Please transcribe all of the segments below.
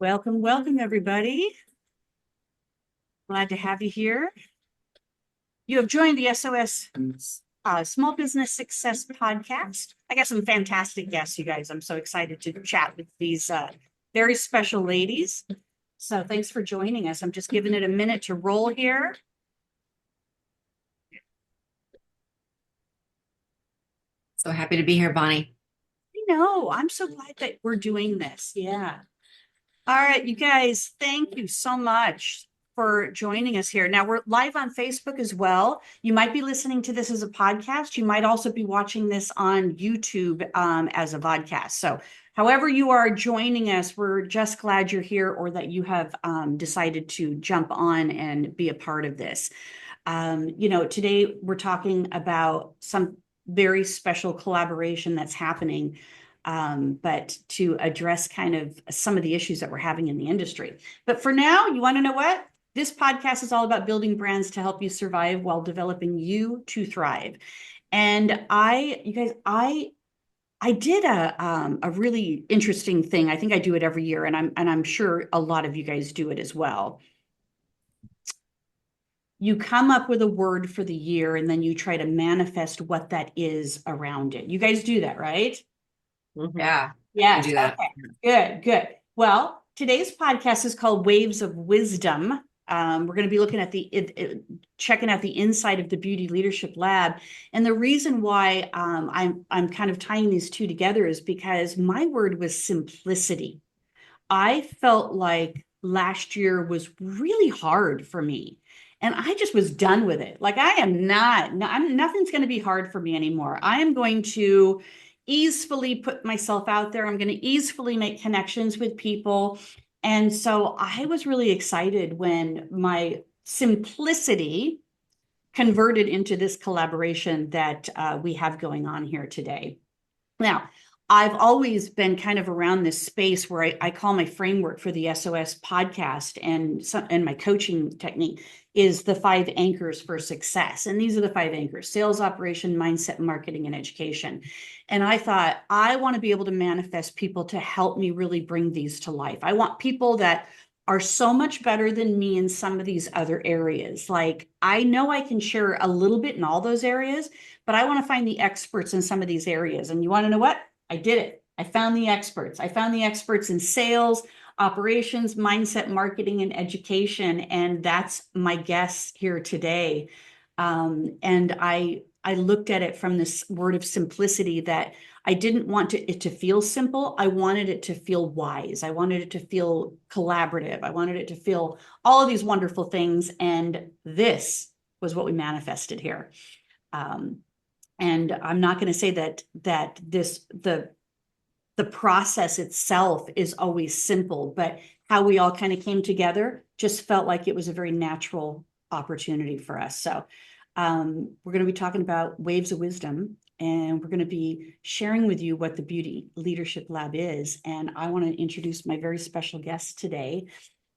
Welcome, welcome, everybody. Glad to have you here. You have joined the SOS Small Business Success Podcast. I got some fantastic guests, you guys. I'm so excited to chat with these very special ladies. So thanks for joining us. I'm just giving it a minute to roll here. So happy to be here, Bonnie. I know. I'm so glad that we're doing this. Yeah. All right, you guys, thank you so much for joining us here. Now, we're live on Facebook as well. You might be listening to this as a podcast. You might also be watching this on YouTube as a podcast. So, however you are joining us, we're just glad you're here or that you have decided to jump on and be a part of this. Today we're talking about some very special collaboration that's happening, but to address kind of some of the issues that we're having in the industry. But for now, you want to know what? This podcast is all about building brands to help you survive while developing you to thrive. And I did a really interesting thing. I think I do it every year, and I'm sure a lot of you guys do it as well. You come up with a word for the year, and then you try to manifest what that is around it. You guys do that, right? Yeah. Yes. We do that. Okay. Good. Well, today's podcast is called Waves of Wisdom. We're going to be looking at checking out the inside of the Beauty Leadership Lab. And the reason why I'm kind of tying these two together is because my word was simplicity. I felt like last year was really hard for me. And I just was done with it. Like nothing's going to be hard for me anymore. I am going to easily put myself out there. I'm going to easily make connections with people. And so I was really excited when my simplicity converted into this collaboration that we have going on here today. Now, I've always been kind of around this space where I call my framework for the SOS podcast and my coaching technique is the 5 anchors for success. And these are the 5 anchors: sales, operation, mindset, marketing, and education. And I thought, I want to be able to manifest people to help me really bring these to life. I want people that are so much better than me in some of these other areas. Like, I know I can share a little bit in all those areas, but I want to find the experts in some of these areas. And you want to know what? I did it. I found the experts. I found the experts in sales, operations, mindset, marketing, and education. And that's my guest here today. And I looked at it from this word of simplicity, that I didn't want it to feel simple. I wanted it to feel wise. I wanted it to feel collaborative. I wanted it to feel all of these wonderful things. And this was what we manifested here. And I'm not going to say that the process itself is always simple, but how we all kind of came together just felt like it was a very natural opportunity for us. So we're going to be talking about Waves of Wisdom, and we're going to be sharing with you what the Beauty Leadership Lab is. And I want to introduce my very special guest today,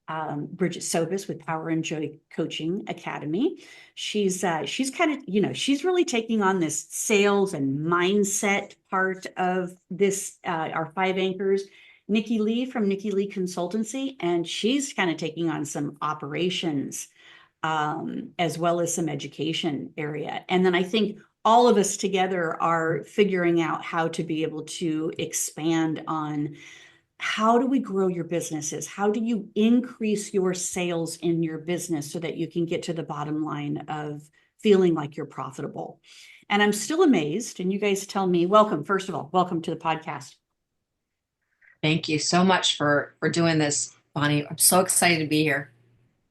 Brigette Sobus with Power and Joy Coaching Academy. She's kind of, she's really taking on this sales and mindset part of this, our 5 anchors. Nikki Lee from Nikki Lee Consultancy, and she's kind of taking on some operations as well as some education area. And then I think all of us together are figuring out how to be able to expand on how do we grow your businesses? How do you increase your sales in your business so that you can get to the bottom line of feeling like you're profitable? And I'm still amazed. And you guys tell me, welcome, first of all, welcome to the podcast. Thank you so much for doing this, Bonnie. I'm so excited to be here.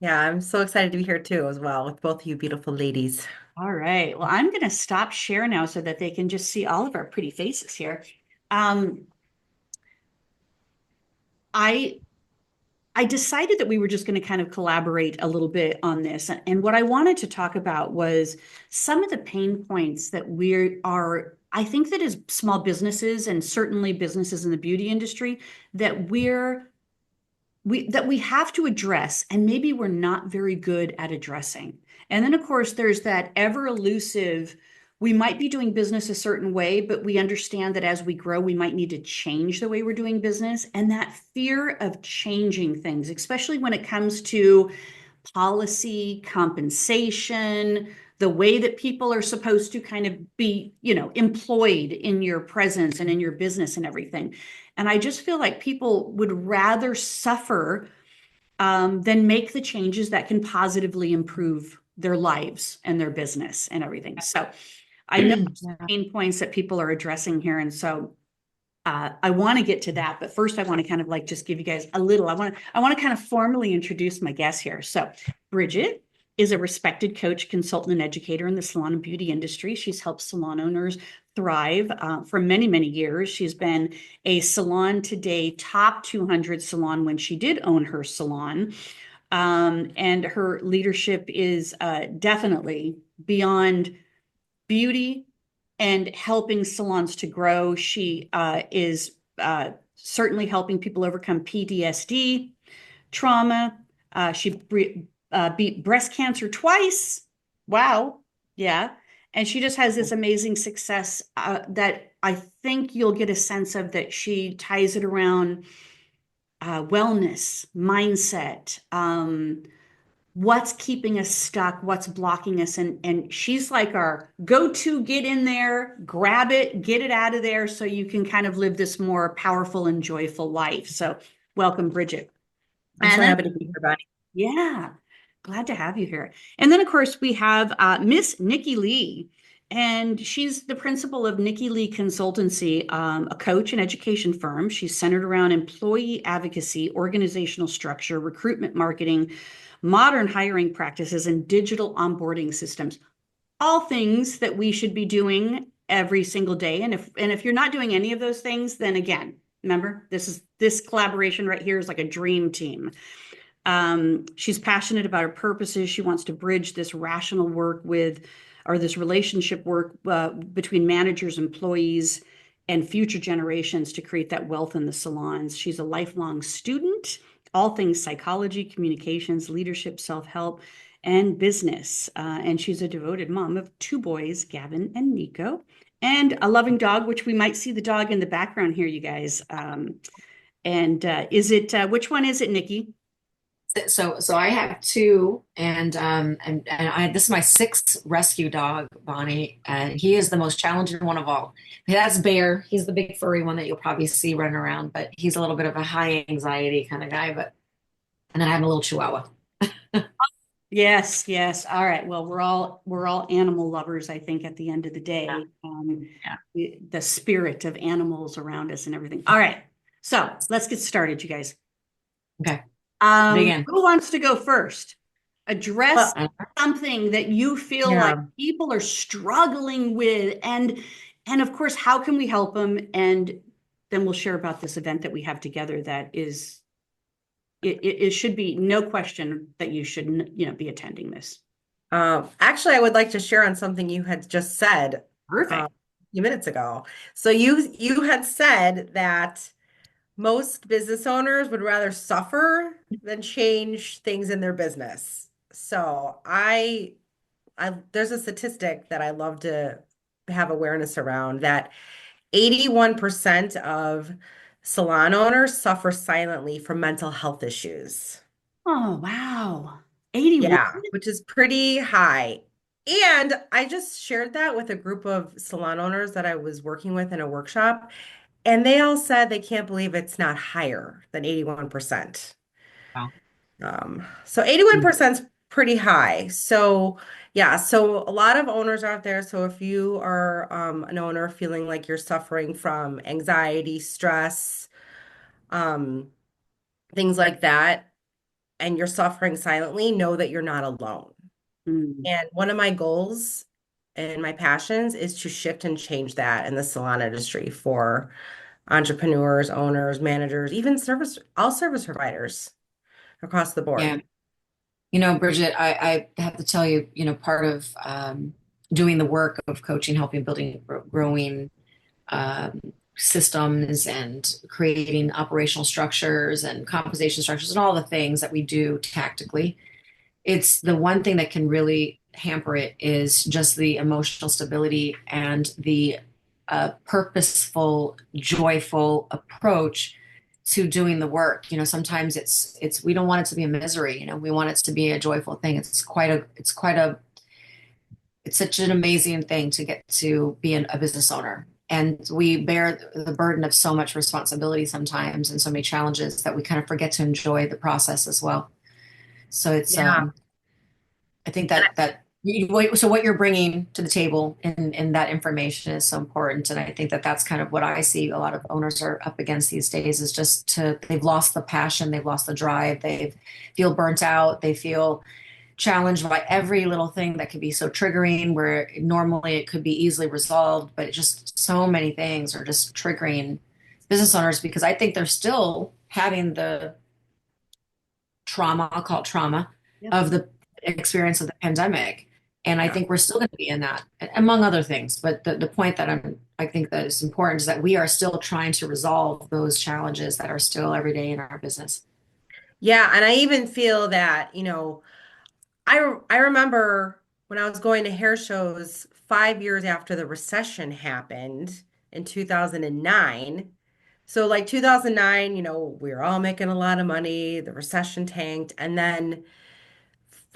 Yeah, I'm so excited to be here too, as well, with both of you beautiful ladies. All right. Well, I'm going to stop share now so that they can just see all of our pretty faces here. I decided that we were just going to kind of collaborate a little bit on this. And what I wanted to talk about was some of the pain points that I think that as small businesses, and certainly businesses in the beauty industry, that we have to address, and maybe we're not very good at addressing. And then, of course, there's that ever elusive, we might be doing business a certain way, but we understand that as we grow, we might need to change the way we're doing business. And that fear of changing things, especially when it comes to policy, compensation, the way that people are supposed to kind of be, employed in your presence and in your business and everything. And I just feel like people would rather suffer than make the changes that can positively improve their lives and their business and everything. So I know Yeah. pain points that people are addressing here. And so I want to get to that, but first I want to kind of like just give you guys a little, I want to kind of formally introduce my guest here. So Brigette is a respected coach, consultant, and educator in the salon and beauty industry. She's helped salon owners thrive for many, many years. She's been a Salon Today top 200 salon when she did own her salon. And her leadership is definitely beyond beauty and helping salons to grow. She is certainly helping people overcome PTSD, trauma. She beat breast cancer twice. Wow. Yeah. And she just has this amazing success that I think you'll get a sense of, that she ties it around wellness, mindset, what's keeping us stuck, what's blocking us. And she's like our go-to, get in there, grab it, get it out of there so you can kind of live this more powerful and joyful life. So welcome, Brigette. I'm so happy to be here, Bonnie. Yeah, glad to have you here. And then, of course, we have Miss Nikki Lee, and she's the principal of Nikki Lee Consultancy, a coach and education firm. She's centered around employee advocacy, organizational structure, recruitment marketing, modern hiring practices, and digital onboarding systems. All things that we should be doing every single day. And if you're not doing any of those things, then again, remember, this collaboration right here is like a dream team. She's passionate about her purposes. She wants to bridge this rational work this relationship work between managers, employees, and future generations to create that wealth in the salons. She's a lifelong student, all things psychology, communications, leadership, self-help, and business. And she's a devoted mom of 2 boys, Gavin and Nico, and a loving dog, which we might see the dog in the background here, you guys. Which one is it, Nikki? So I have 2, and this is my 6th rescue dog, Bonnie, and he is the most challenging one of all. That's Bear. He's the big furry one that you'll probably see running around, but he's a little bit of a high anxiety kind of guy. And then I have a little Chihuahua. Yes, yes. All right. Well, we're all animal lovers, I think, at the end of the day. The spirit of animals around us and everything. All right. So let's get started, you guys. Okay. Who wants to go first? Address something that you feel like people are struggling with, and of course, how can we help them? And then we'll share about this event that we have together. That is, it should be no question that you should, be attending this. Actually, I would like to share on something you had just said Perfect. a few minutes ago. So you had said that most business owners would rather suffer than change things in their business. So I there's a statistic that I love to have awareness around, that 81% of salon owners suffer silently from mental health issues. Oh, wow. 81. Yeah, which is pretty high. And I just shared that with a group of salon owners that I was working with in a workshop, and they all said they can't believe it's not higher than 81%. Wow. So 81% is pretty high. So yeah, so a lot of owners out there. So if you are an owner feeling like you're suffering from anxiety, stress, things like that, and you're suffering silently, know that you're not alone. And one of my goals and my passions is to shift and change that in the salon industry for entrepreneurs, owners, managers, even all service providers across the board. Yeah. Brigette, I have to tell you, part of doing the work of coaching, helping building, growing systems and creating operational structures and compensation structures and all the things that we do tactically. It's the one thing that can really hamper it is just the emotional stability and the purposeful, joyful approach to doing the work. Sometimes it's we don't want it to be a misery. We want it to be a joyful thing. It's such an amazing thing to get to be a business owner. And we bear the burden of so much responsibility sometimes and so many challenges that we kind of forget to enjoy the process as well. So it's Yeah. I think so what you're bringing to the table in that information is so important. And I think that's kind of what I see a lot of owners are up against these days is they've lost the passion, they've lost the drive, they feel burnt out, they feel challenged by every little thing that could be so triggering where normally it could be easily resolved, but just so many things are just triggering business owners because I think they're still having the trauma, I'll call it trauma, Yep. of the experience of the pandemic. And I think we're still going to be in that, among other things. But the point that I think that is important is that we are still trying to resolve those challenges that are still every day in our business. Yeah, and I even feel that, I remember when I was going to hair shows 5 years after the recession happened in 2009. So like 2009, we were all making a lot of money, the recession tanked, and then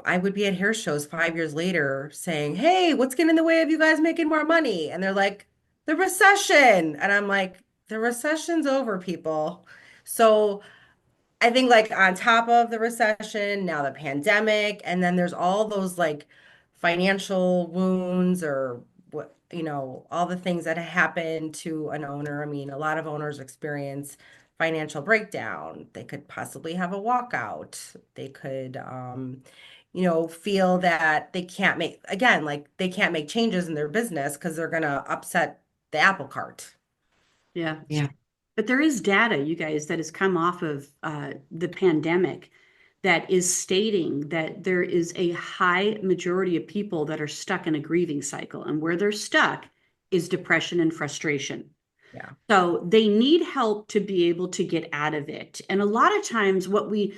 I would be at hair shows 5 years later saying, "Hey, what's getting in the way of you guys making more money?" And they're like, "The recession." And I'm like, "The recession's over, people." So I think like on top of the recession, now the pandemic, and then there's all those like financial wounds or what, all the things that happen to an owner. I mean, a lot of owners experience financial breakdown. They could possibly have a walkout. They could feel that they can't make again, like they can't make changes in their business because they're gonna upset the apple cart. Yeah. Yeah. But there is data, you guys, that has come off of the pandemic that is stating that there is a high majority of people that are stuck in a grieving cycle. And where they're stuck is depression and frustration. Yeah. So they need help to be able to get out of it. And a lot of times what we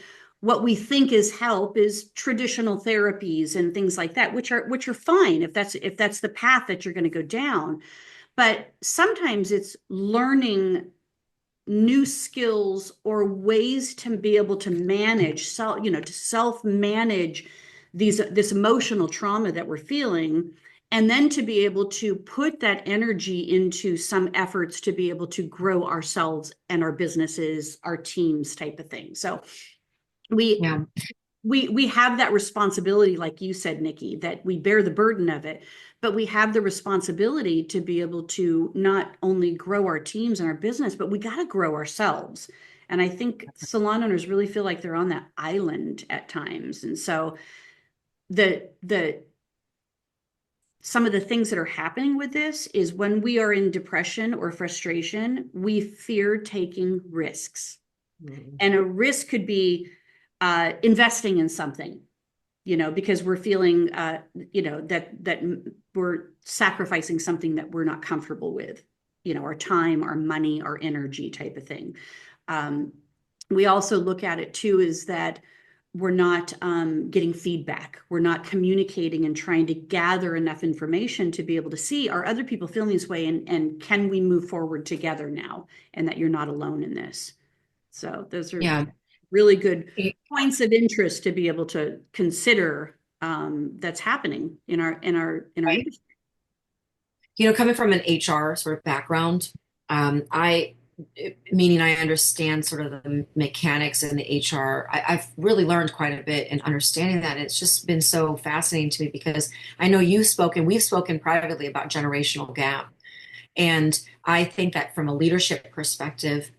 think is help is traditional therapies and things like that, which are fine if that's the path that you're going to go down. But sometimes it's learning new skills or ways to be able to manage to self manage this emotional trauma that we're feeling, and then to be able to put that energy into some efforts to be able to grow ourselves and our businesses, our teams type of thing. So we Yeah. we have that responsibility, like you said, Nikki, that we bear the burden of it, but we have the responsibility to be able to not only grow our teams and our business, but we got to grow ourselves. And I think salon owners really feel like they're on that island at times. And so the some of the things that are happening with this is when we are in depression or frustration, we fear taking risks. Mhm. And a risk could be investing in something, because we're feeling, that we're sacrificing something that we're not comfortable with, our time, our money, our energy type of thing. We also look at it too, is that we're not getting feedback. We're not communicating and trying to gather enough information to be able to see, are other people feeling this way, and can we move forward together now, and that you're not alone in this. So those are Yeah. really good points of interest to be able to consider that's happening in our Right. industry. Coming from an HR sort of background, meaning I understand sort of the mechanics in the HR. I've really learned quite a bit in understanding that. It's just been so fascinating to me because I know we've spoken privately about generational gap. And I think that from a leadership perspective,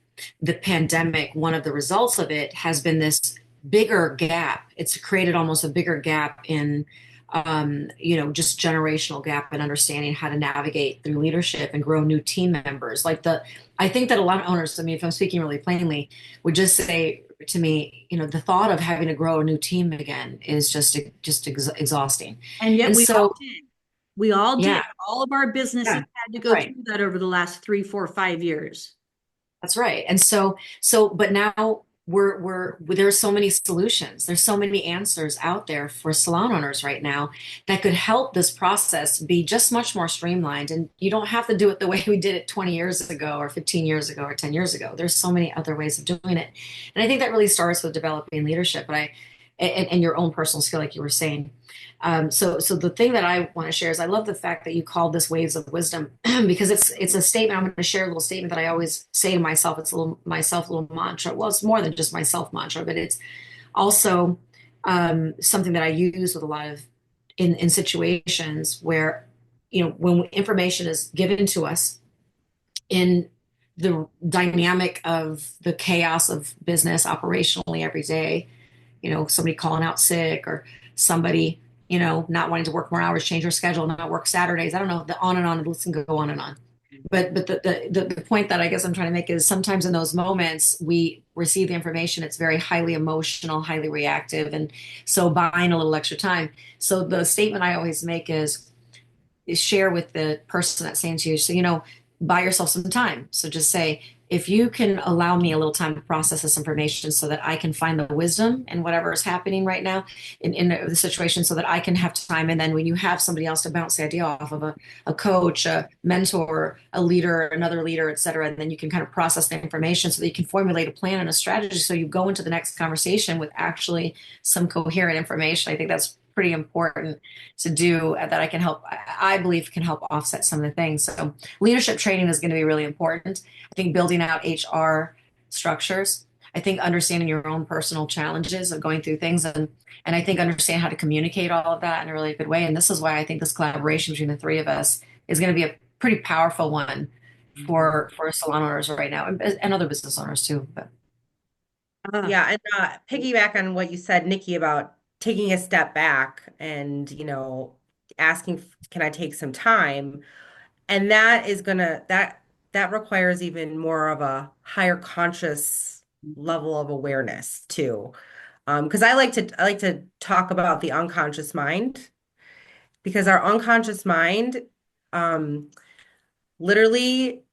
the pandemic, one of the results of it has been this bigger gap. It's created almost a bigger gap in, just generational gap and understanding how to navigate through leadership and grow new team members. I think that a lot of owners, I mean, if I'm speaking really plainly, would just say to me, the thought of having to grow a new team again is just exhausting. And yet And we so, all did. We all did. yeah, All of our businesses yeah, had to go right. through that over the last 3, 4, 5 years. That's right. And but now there's so many solutions. There's so many answers out there for salon owners right now that could help this process be just much more streamlined. And you don't have to do it the way we did it 20 years ago or 15 years ago or 10 years ago. There's so many other ways of doing it. And I think that really starts with developing leadership, and your own personal skill, like you were saying. So the thing that I want to share is I love the fact that you called this waves of wisdom because it's a statement. I'm going to share a little statement that I always say to myself. It's a little mantra. Well, it's more than just my self mantra, but it's also something that I use with a lot of in situations where, when information is given to us in the dynamic of the chaos of business operationally every day, somebody calling out sick or somebody, not wanting to work more hours, change their schedule, not work Saturdays. I don't know, the on and on, the list can go on and on. But the point that I guess I'm trying to make is sometimes in those moments we receive the information, it's very highly emotional, highly reactive, and so buying a little extra time. So the statement I always make is share with the person that's saying to you, so buy yourself some time. So just say, if you can allow me a little time to process this information so that I can find the wisdom in whatever is happening right now in the situation, so that I can have time. And then when you have somebody else to bounce the idea off of, a coach, a mentor, a leader, another leader, et cetera, and then you can kind of process the information so that you can formulate a plan and a strategy. So you go into the next conversation with actually some coherent information. I think that's pretty important to do, that I believe can help offset some of the things. So leadership training is going to be really important. I think building out HR structures. I think understanding your own personal challenges of going through things, and I think understand how to communicate all of that in a really good way. And this is why I think this collaboration between the three of us is going to be a pretty powerful one for salon owners right now, and other business owners too. But Yeah, and piggyback on what you said, Nikki, about taking a step back and, asking, can I take some time? And that requires even more of a higher conscious level of awareness too. Because I like to talk about the unconscious mind, because our unconscious mind literally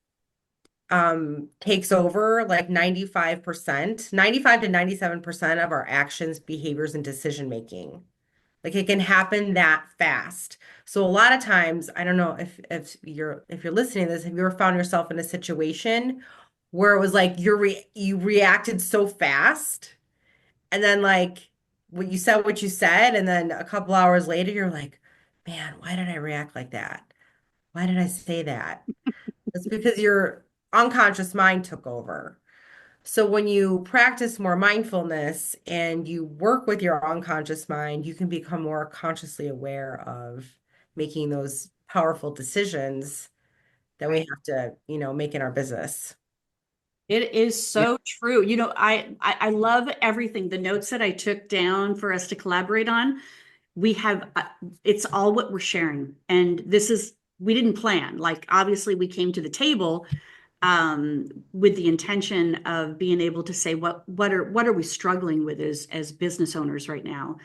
takes over like 95 to 97% of our actions, behaviors, and decision making. Like, it can happen that fast. So a lot of times, I don't know if you're listening to this, have you ever found yourself in a situation where it was like you reacted so fast, and then like what you said, and then a couple hours later you're like, man, why did I react like that? Why did I say that? It's because your unconscious mind took over. So when you practice more mindfulness and you work with your unconscious mind, you can become more consciously aware of making those powerful decisions that we have to, make in our business. It is so true. I love everything. The notes that I took down for us to collaborate on, we have, it's all what we're sharing. And we didn't plan. Like, obviously we came to the table with the intention of being able to say, what are we struggling with as business owners right now?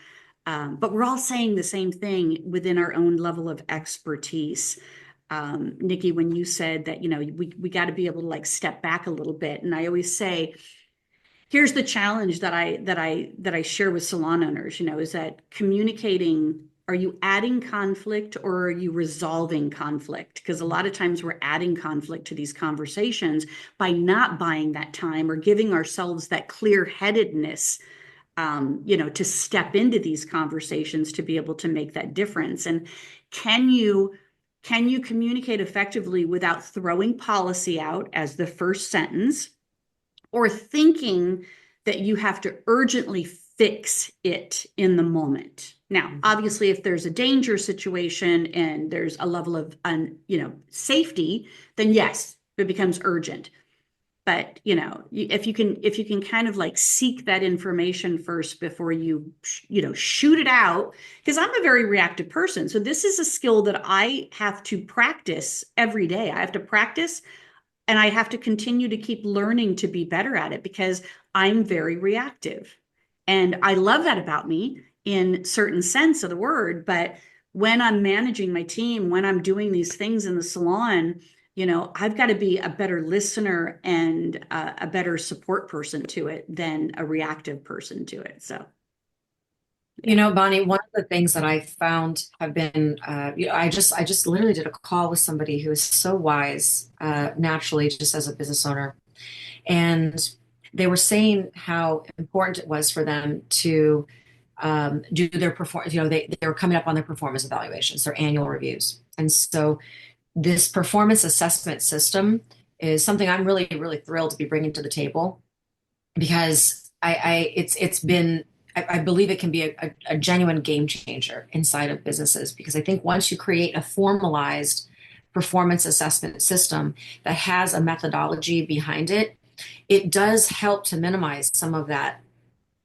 But we're all saying the same thing within our own level of expertise. Nikki, when you said that, we got to be able to like step back a little bit. And I always say, here's the challenge that I share with salon owners, is that communicating, are you adding conflict or are you resolving conflict? Because a lot of times we're adding conflict to these conversations by not buying that time or giving ourselves that clear-headedness, to step into these conversations to be able to make that difference. And can you communicate effectively without throwing policy out as the first sentence, or thinking that you have to urgently fix it in the moment? Now, obviously, if there's a danger situation and there's a level of safety, then yes, it becomes urgent. But if you can kind of like seek that information first before you shoot it out, because I'm a very reactive person. So this is a skill that I have to practice every day. I have to practice, and I have to continue to keep learning to be better at it, because I'm very reactive. And I love that about me in certain sense of the word. But when I'm managing my team, when I'm doing these things in the salon, I've got to be a better listener and a better support person to it than a reactive person to it. So, Bonnie, one of the things that I found have been, I just literally did a call with somebody who is so wise, naturally, just as a business owner. And they were saying how important it was for them to do their performance. They were coming up on their performance evaluations, their annual reviews. And so this performance assessment system is something I'm really, really thrilled to be bringing to the table because I believe it can be a genuine game changer inside of businesses because I think once you create a formalized performance assessment system that has a methodology behind it, it does help to minimize some of that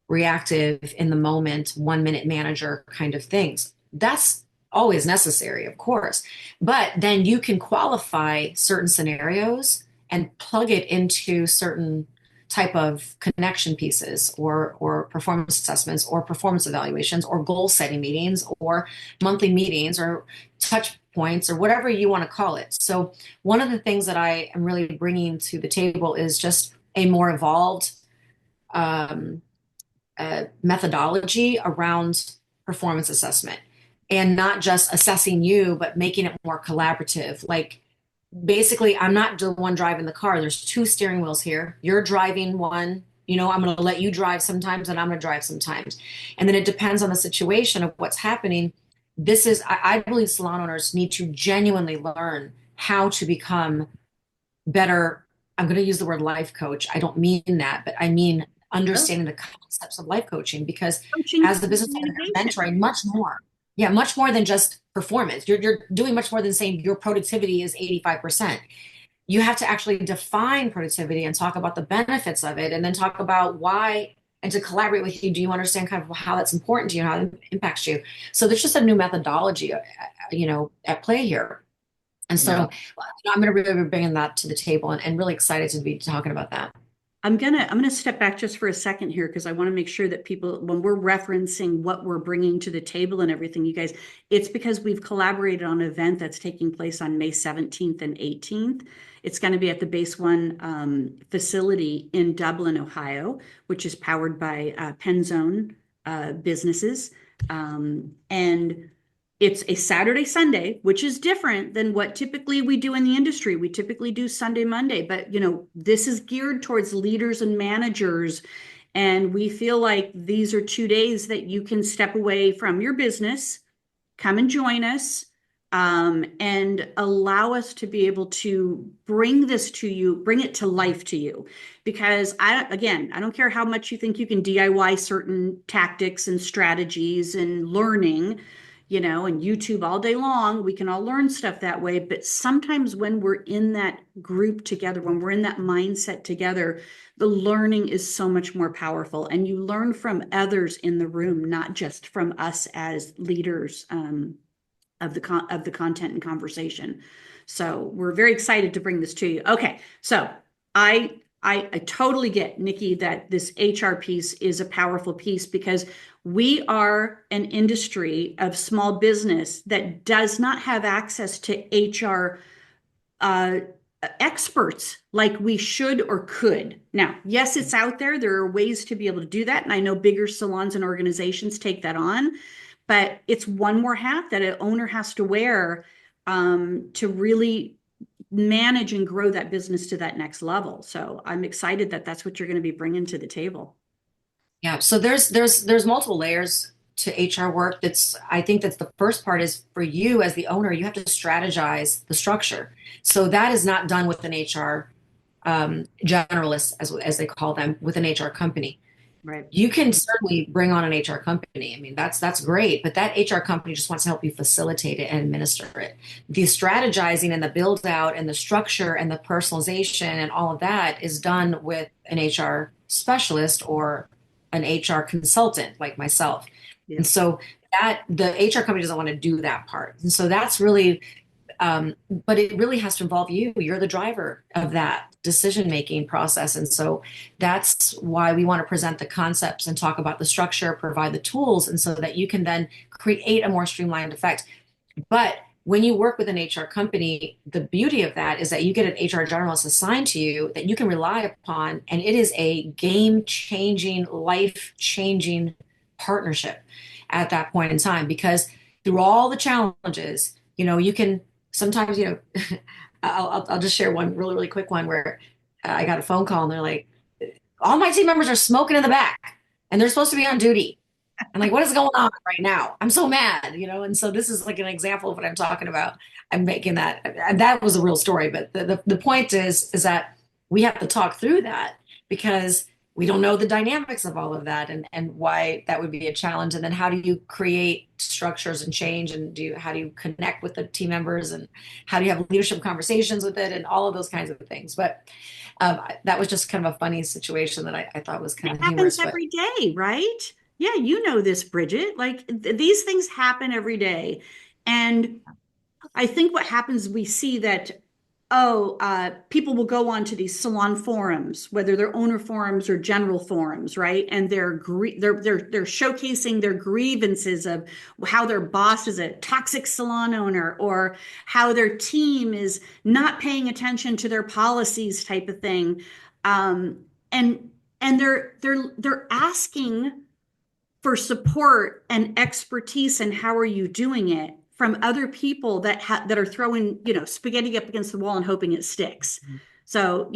reactive in the moment, 1 minute manager kind of things. That's always necessary, of course, but then you can qualify certain scenarios and plug it into certain type of connection pieces or performance assessments or performance evaluations or goal setting meetings or monthly meetings or touch points or whatever you want to call it. So one of the things that I am really bringing to the table is just a more evolved methodology around performance assessment and not just assessing you, but making it more collaborative. Like basically, I'm not the one driving the car. There's two steering wheels here. You're driving one. I'm going to let you drive sometimes and I'm going to drive sometimes. And then it depends on the situation of what's happening. I believe salon owners need to genuinely learn how to become better. I'm going to use the word life coach. I don't mean that, but I mean understanding the concepts of life coaching because as the business owner, you're mentoring much more. Yeah, much more than just performance. You're doing much more than saying your productivity is 85%. You have to actually define productivity and talk about the benefits of it and then talk about why and to collaborate with you. Do you understand kind of how that's important to you, how it impacts you? So there's just a new methodology, at play here. And so I'm going to really be bringing that to the table and really excited to be talking about that. I'm gonna step back just for a second here because I want to make sure that people, when we're referencing what we're bringing to the table and everything, you guys, it's because we've collaborated on an event that's taking place on May 17th and 18th. It's going to be at the Base One facility in Dublin, Ohio, which is powered by Penzone businesses, and it's a Saturday, Sunday, which is different than what typically we do in the industry. We typically do Sunday, Monday, but this is geared towards leaders and managers. And we feel like these are 2 days that you can step away from your business, come and join us, and allow us to be able to bring this to you, bring it to life to you. Because I don't care how much you think you can DIY certain tactics and strategies and learning, and YouTube all day long, we can all learn stuff that way. But sometimes when we're in that group together, when we're in that mindset together, the learning is so much more powerful. And you learn from others in the room, not just from us as leaders of the content and conversation. So we're very excited to bring this to you. Okay, so I totally get, Nikki, that this HR piece is a powerful piece because we are an industry of small business that does not have access to HR experts like we should or could. Now, yes, it's out there. There are ways to be able to do that. And I know bigger salons and organizations take that on, but it's one more hat that an owner has to wear to really manage and grow that business to that next level. So I'm excited that that's what you're going to be bringing to the table. Yeah. So there's multiple layers to HR work. I think that the first part is for you as the owner, you have to strategize the structure. So that is not done with an HR generalist, as they call them, with an HR company. Right. You can certainly bring on an HR company. I mean, that's great, but that HR company just wants to help you facilitate it and administer it. The strategizing and the build out and the structure and the personalization and all of that is done with an HR specialist or an HR consultant like myself. Yeah. And so that the HR company doesn't want to do that part. And so that's really, but it really has to involve you. You're the driver of that decision-making process. And so that's why we want to present the concepts and talk about the structure, provide the tools, and so that you can then create a more streamlined effect. But when you work with an HR company, the beauty of that is that you get an HR generalist assigned to you that you can rely upon, and it is a game-changing, life-changing partnership at that point in time. Because through all the challenges, you can sometimes, I'll just share one really, really quick one where I got a phone call and they're like, all my team members are smoking in the back and they're supposed to be on duty. I'm like, what is going on right now? I'm so mad, And so this is like an example of what I'm talking about. I'm making that, and that was a real story. But the point is that we have to talk through that because we don't know the dynamics of all of that and why that would be a challenge. And then how do you create structures and change, and how do you connect with the team members, and how do you have leadership conversations with it, and all of those kinds of things. But that was just kind of a funny situation that I thought was kind It of humorous. happens every day, right? Yeah, you know this, Bridget. Like these things happen every day. And I think what happens, we see that, people will go on to these salon forums, whether they're owner forums or general forums, right? And they're showcasing their grievances of how their boss is a toxic salon owner, or how their team is not paying attention to their policies, type of thing. And they're asking for support and expertise, and how are you doing it, from other people that are throwing, spaghetti up against the wall and hoping it sticks. So,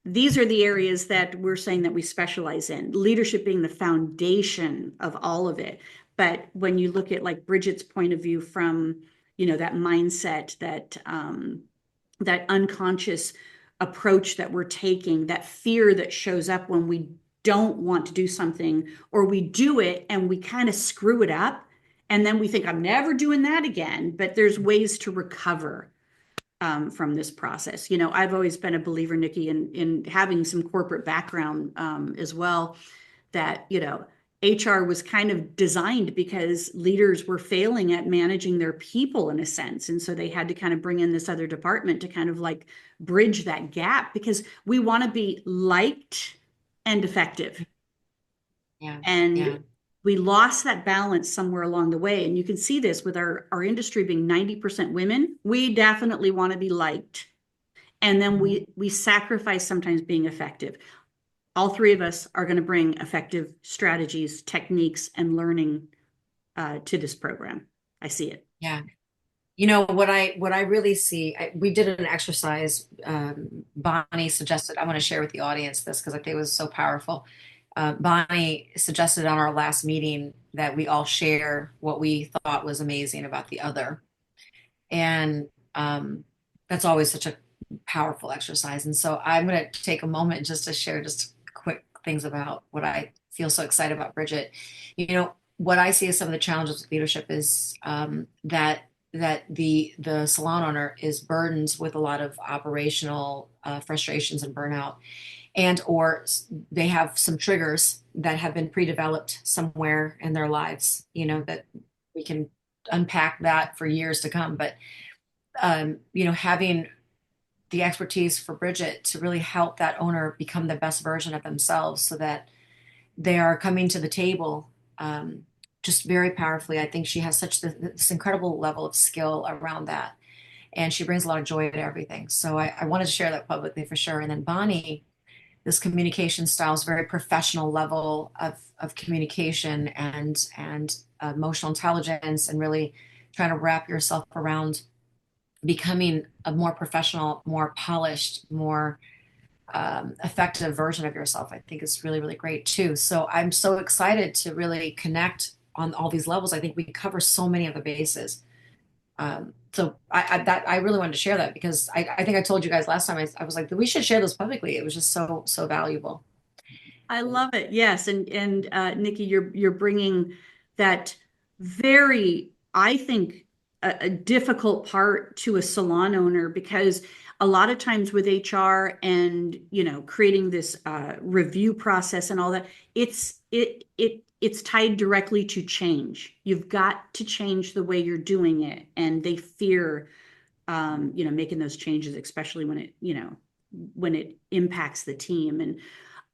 these are the areas that we're saying that we specialize in, leadership being the foundation of all of it. But when you look at like Bridget's point of view from, that mindset, that unconscious approach that we're taking, that fear that shows up when we don't want to do something, or we do it and we kind of screw it up, and then we think, I'm never doing that again. But there's ways to recover from this process. I've always been a believer, Nikki, in having some corporate background as well, that, HR was kind of designed because leaders were failing at managing their people in a sense. And so they had to kind of bring in this other department to kind of like bridge that gap, because we want to be liked and effective. Yeah. And Yeah. we lost that balance somewhere along the way. And you can see this with our industry being 90% women. We definitely want to be liked. And then we sacrifice sometimes being effective. All three of us are going to bring effective strategies, techniques, and learning to this program. I see it. Yeah. What I really see, we did an exercise. Bonnie suggested, I want to share with the audience this because I think it was so powerful. Bonnie suggested on our last meeting that we all share what we thought was amazing about the other. And that's always such a powerful exercise. And so I'm going to take a moment just to share just quick things about what I feel so excited about Brigette. What I see as some of the challenges with leadership is that the salon owner is burdened with a lot of operational frustrations and burnout, or they have some triggers that have been pre-developed somewhere in their lives, that we can unpack that for years to come. But, having the expertise for Brigette to really help that owner become the best version of themselves so that they are coming to the table just very powerfully. I think she has such this incredible level of skill around that. And she brings a lot of joy to everything. So I wanted to share that publicly for sure. And then Bonnie, this communication style is very professional level of communication and emotional intelligence, and really trying to wrap yourself around becoming a more professional, more polished, more effective version of yourself. I think is really, really great too. So I'm so excited to really connect on all these levels. I think we cover so many of the bases. So I really wanted to share that because I think I told you guys last time, I was like, we should share this publicly. It was just so valuable. I love it. Yes. And Nikki, you're bringing that very, I think, a difficult part to a salon owner, because a lot of times with HR and, creating this review process and all that, it's tied directly to change. You've got to change the way you're doing it. And they fear, making those changes, especially when it impacts the team. And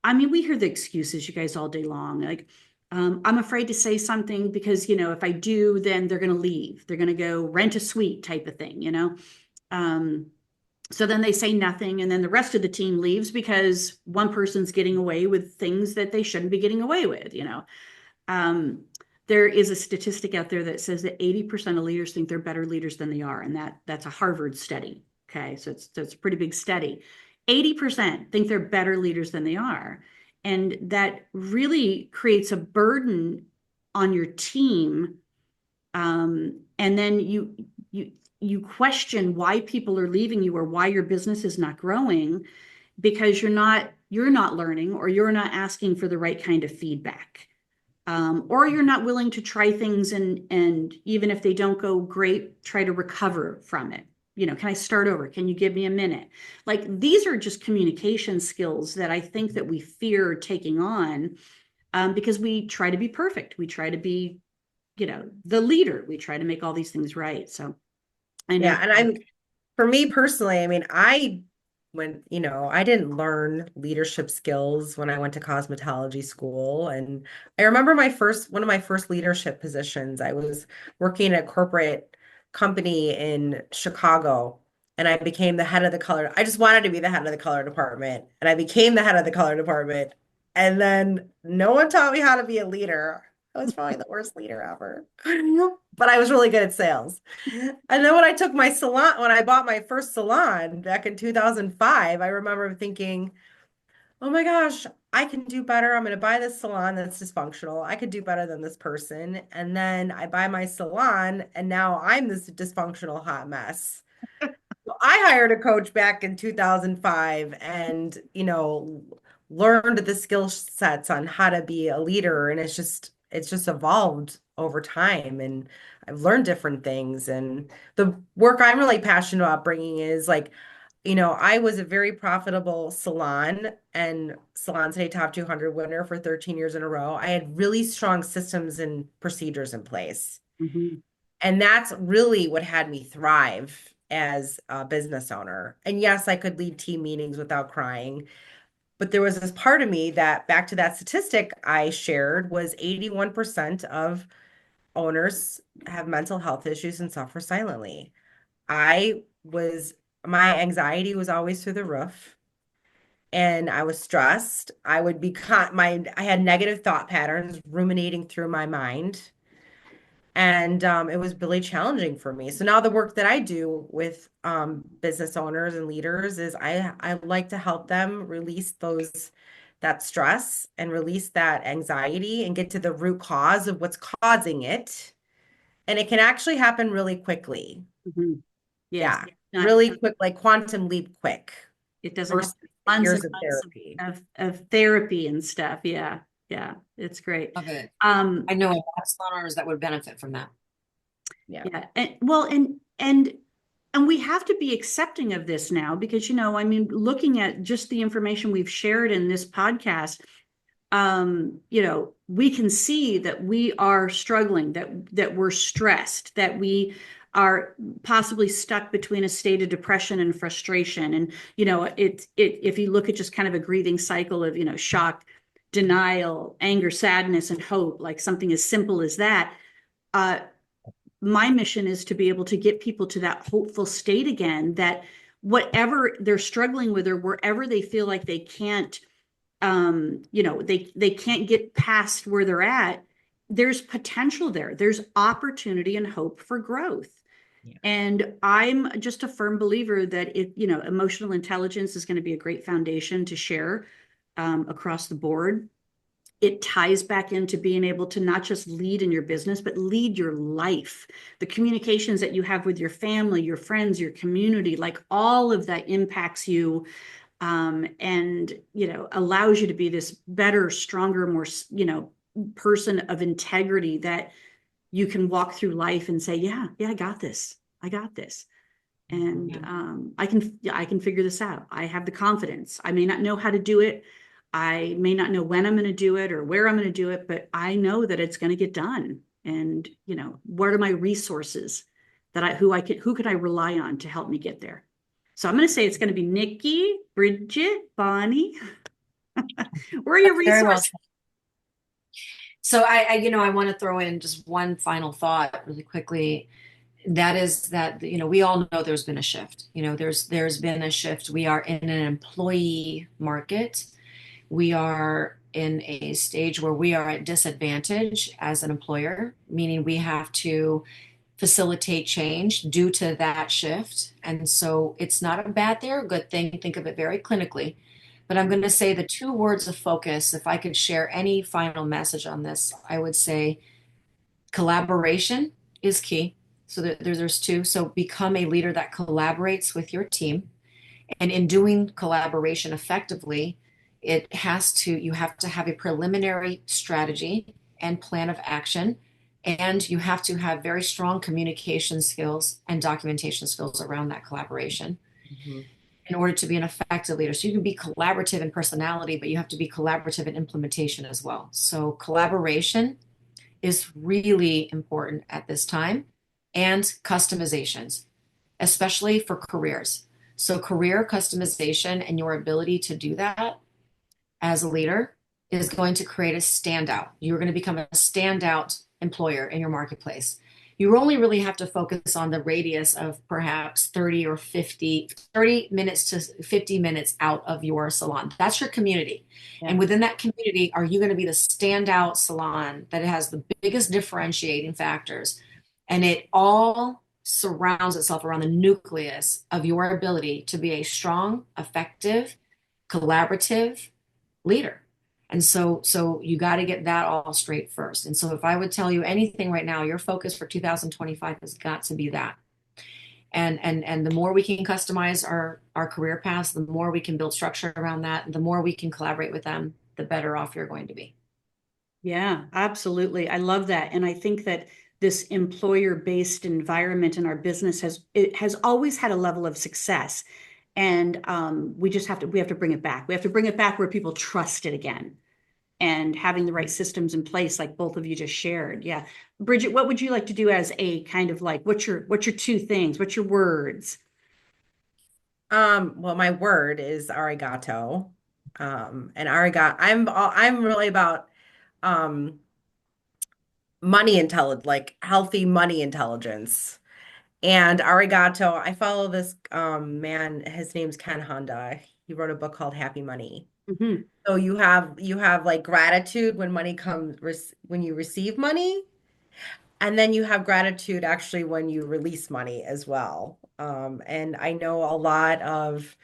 I mean, we hear the excuses, you guys, all day long. Like, I'm afraid to say something because, if I do, then they're going to leave. They're going to go rent a suite type of thing. So then they say nothing, and then the rest of the team leaves because one person's getting away with things that they shouldn't be getting away with. There is a statistic out there that says that 80% of leaders think they're better leaders than they are, and that's a Harvard study. Okay, so it's a pretty big study. 80% think they're better leaders than they are, and that really creates a burden on your team. And then you question why people are leaving you or why your business is not growing because you're not learning, or you're not asking for the right kind of feedback. Or you're not willing to try things and even if they don't go great, try to recover from it. Can I start over? Can you give me a minute? Like, these are just communication skills that I think that we fear taking on, because we try to be perfect. We try to be, the leader. We try to make all these things right. So I know. Yeah, and for me personally, I mean, I didn't learn leadership skills when I went to cosmetology school. And I remember one of my first leadership positions, I was working at a corporate company in Chicago, and I became the head of the color. I just wanted to be the head of the color department, and I became the head of the color department. And then no one taught me how to be a leader. I was probably the worst leader ever, but I was really good at sales. And then when I bought my first salon back in 2005, I remember thinking, oh my gosh, I can do better. I'm going to buy this salon that's dysfunctional. I could do better than this person. And then I buy my salon, and now I'm this dysfunctional hot mess. So I hired a coach back in 2005 and, learned the skill sets on how to be a leader. And it's just evolved over time. And I've learned different things. And the work I'm really passionate about bringing is like, I was a very profitable salon and Salon Today Top 200 winner for 13 years in a row. I had really strong systems and procedures in place. Mm-hmm. And that's really what had me thrive as a business owner. And yes, I could lead team meetings without crying. But there was this part of me that, back to that statistic I shared, was 81% of owners have mental health issues and suffer silently. My anxiety was always through the roof, and I was stressed. I had negative thought patterns ruminating through my mind. And it was really challenging for me. So now the work that I do with business owners and leaders is I like to help them release that stress and release that anxiety and get to the root cause of what's causing it. And it can actually happen really quickly. Mm-hmm. Yes. Yeah, really quick, like quantum leap quick. It doesn't have Versus years tons of and therapy. of therapy and stuff. Yeah. Yeah. It's great. Love it. I know a lot of salon owners that would benefit from that. Yeah. Yeah. And we have to be accepting of this now because, I mean, looking at just the information we've shared in this podcast, we can see that we are struggling, that we're stressed, that we are possibly stuck between a state of depression and frustration. And, if you look at just kind of a grieving cycle of, shock, denial, anger, sadness, and hope, like something as simple as that, my mission is to be able to get people to that hopeful state again, that whatever they're struggling with or wherever they feel like they can't, they can't get past where they're at, there's potential there. There's opportunity and hope for growth. Yeah. And I'm just a firm believer that emotional intelligence is going to be a great foundation to share across the board. It ties back into being able to not just lead in your business, but lead your life. The communications that you have with your family, your friends, your community, like all of that impacts you, and allows you to be this better, stronger, more person of integrity that you can walk through life and say, yeah, I got this. And I can figure this out. I have the confidence. I may not know how to do it. I may not know when I'm going to do it or where I'm going to do it, but I know that it's going to get done. And, what are my resources who could I rely on to help me get there? So I'm going to say it's going to be Nikki, Brigette, Bonnie. Where are your resources? So I want to throw in just one final thought really quickly. That is that, we all know there's been a shift. There's been a shift. We are in an employee market. We are in a stage where we are at disadvantage as an employer, meaning we have to facilitate change due to that shift. And so it's not a bad thing or a good thing. Think of it very clinically. But I'm going to say the two words of focus, if I could share any final message on this, I would say collaboration is key. So there's two. So become a leader that collaborates with your team. And in doing collaboration effectively, you have to have a preliminary strategy and plan of action. And you have to have very strong communication skills and documentation skills around that collaboration Mhm. in order to be an effective leader. So you can be collaborative in personality, but you have to be collaborative in implementation as well. So collaboration is really important at this time, and customizations, especially for careers. So career customization and your ability to do that as a leader is going to create a standout. You're going to become a standout employer in your marketplace. You only really have to focus on the radius of perhaps 30 minutes to 50 minutes out of your salon. That's your community. Yeah. And within that community, are you going to be the standout salon that has the biggest differentiating factors? And it all surrounds itself around the nucleus of your ability to be a strong, effective, collaborative leader. And so you got to get that all straight first. And so if I would tell you anything right now, your focus for 2025 has got to be that. And the more we can customize our career paths, the more we can build structure around that, the more we can collaborate with them, the better off you're going to be. Yeah, absolutely. I love that. And I think that this employer-based environment in our business has always had a level of success. And we have to bring it back. We have to bring it back where people trust it again, and having the right systems in place, like both of you just shared. Yeah. Brigette, what would you like to do as a kind of like, what's your two things? What's your words? Well, my word is arigato. And I'm really about um money intelligence, like healthy money intelligence. And arigato, I follow this man, his name's Ken Honda. He wrote a book called Happy Money. Mhm. So you have like gratitude when money comes when you receive money, and then you have gratitude actually when you release money as well. And I know a lot of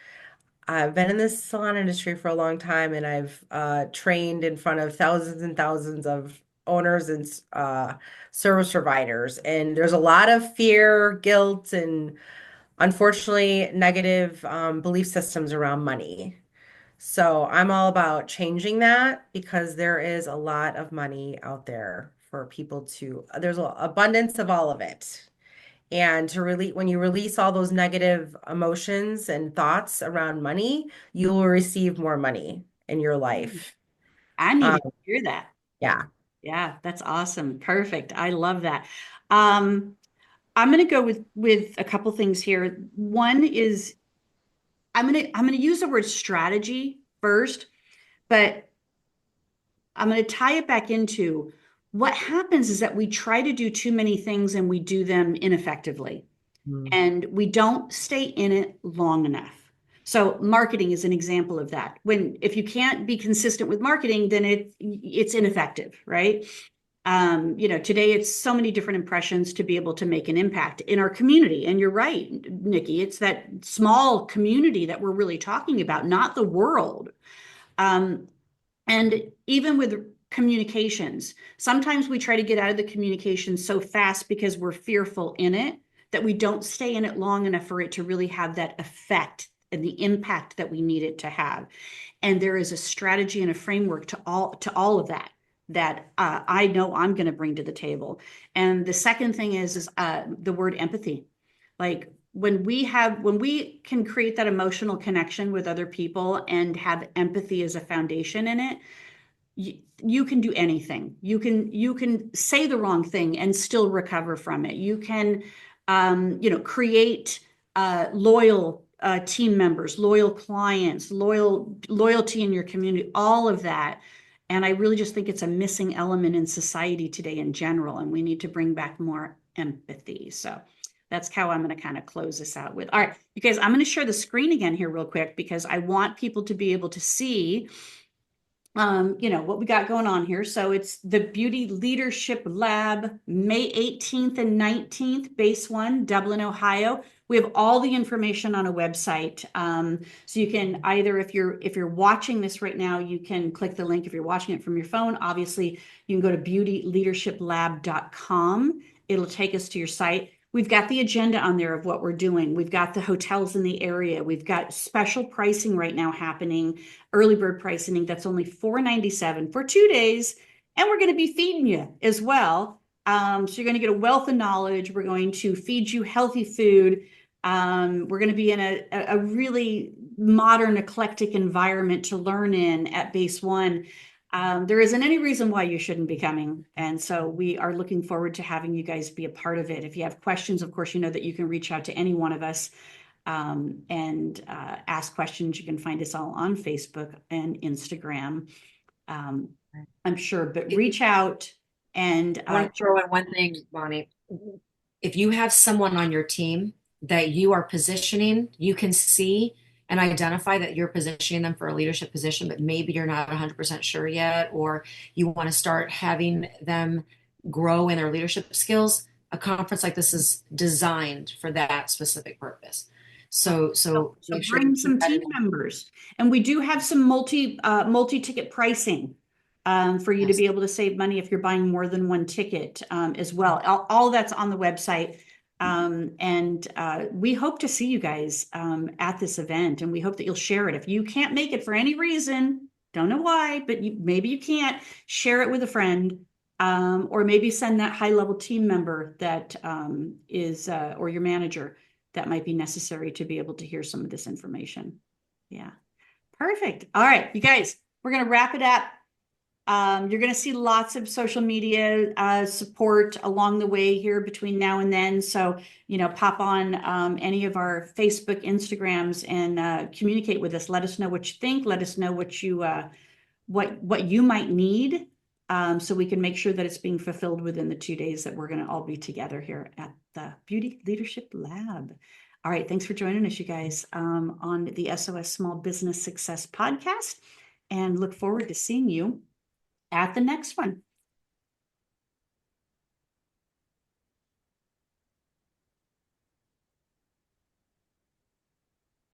I've been in this salon industry for a long time, and I've trained in front of thousands and thousands of owners and service providers. And there's a lot of fear, guilt, and unfortunately negative belief systems around money. So I'm all about changing that because there is a lot of money out there for people there's an abundance of all of it. And when you release all those negative emotions and thoughts around money, you will receive more money in your life. I Um, needed to hear that. yeah. Yeah, that's awesome. Perfect. I love that. Um, I'm going to go with a couple things here. One is I'm going to use the word strategy first, but I'm going to tie it back into what happens is that we try to do too many things and we do them ineffectively, Mm. and we don't stay in it long enough. So marketing is an example of that. If you can't be consistent with marketing, then it's ineffective, right? Today it's so many different impressions to be able to make an impact in our community. And you're right, Nikki, it's that small community that we're really talking about, not the world. Um, and even with communications, sometimes we try to get out of the communication so fast because we're fearful in it that we don't stay in it long enough for it to really have that effect and the impact that we need it to have. And there is a strategy and a framework to all of that I know I'm going to bring to the table. And the second thing is the word empathy. Like when we can create that emotional connection with other people and have empathy as a foundation in it, you can do anything. You can say the wrong thing and still recover from it. You can create loyal team members, loyal clients, loyalty in your community, all of that. And I really just think it's a missing element in society today in general, and we need to bring back more empathy. So that's how I'm going to kind of close this out with. All right, you guys, I'm going to share the screen again here real quick because I want people to be able to see what we got going on here. So it's the Beauty Leadership Lab, May 18th and 19th, Base 1, Dublin, Ohio. We have all the information on a website. So you can either, if you're watching this right now, you can click the link. If you're watching it from your phone, obviously you can go to beautyleadershiplab.com. It'll take us to your site. We've got the agenda on there of what we're doing. We've got the hotels in the area. We've got special pricing right now happening, early bird pricing that's only $4.97 for 2 days. And we're going to be feeding you as well. So you're going to get a wealth of knowledge. We're going to feed you healthy food. We're going to be in a really modern, eclectic environment to learn in at Base 1. There isn't any reason why you shouldn't be coming. And so we are looking forward to having you guys be a part of it. If you have questions, of course, you know that you can reach out to any one of us and ask questions. You can find us all on Facebook and Instagram, I'm sure, but reach out and I want to throw in one thing, Bonnie. If you have someone on your team that you are positioning, you can see and identify that you're positioning them for a leadership position, but maybe you're not 100% sure yet, or you want to start having them grow in their leadership skills. A conference like this is designed for that specific purpose. So make sure bring you some keep that team in mind. members, and we do have some multi-ticket pricing for you to Yes. be able to save money if you're buying more than one ticket as well. All that's on the website. And we hope to see you guys at this event, and we hope that you'll share it. If you can't make it for any reason, don't know why, but maybe you can't, share it with a friend, or maybe send that high-level team member that is, or your manager that might be necessary to be able to hear some of this information. Yeah, perfect. All right, you guys, we're going to wrap it up. You're going to see lots of social media support along the way here between now and then. So, pop on any of our Facebook, Instagrams, and communicate with us. Let us know what you think. Let us know what you might need, so we can make sure that it's being fulfilled within the 2 days that we're going to all be together here at the Beauty Leadership Lab. All right, thanks for joining us, you guys, on the SOS Small Business Success Podcast, and look forward to seeing you at the next one.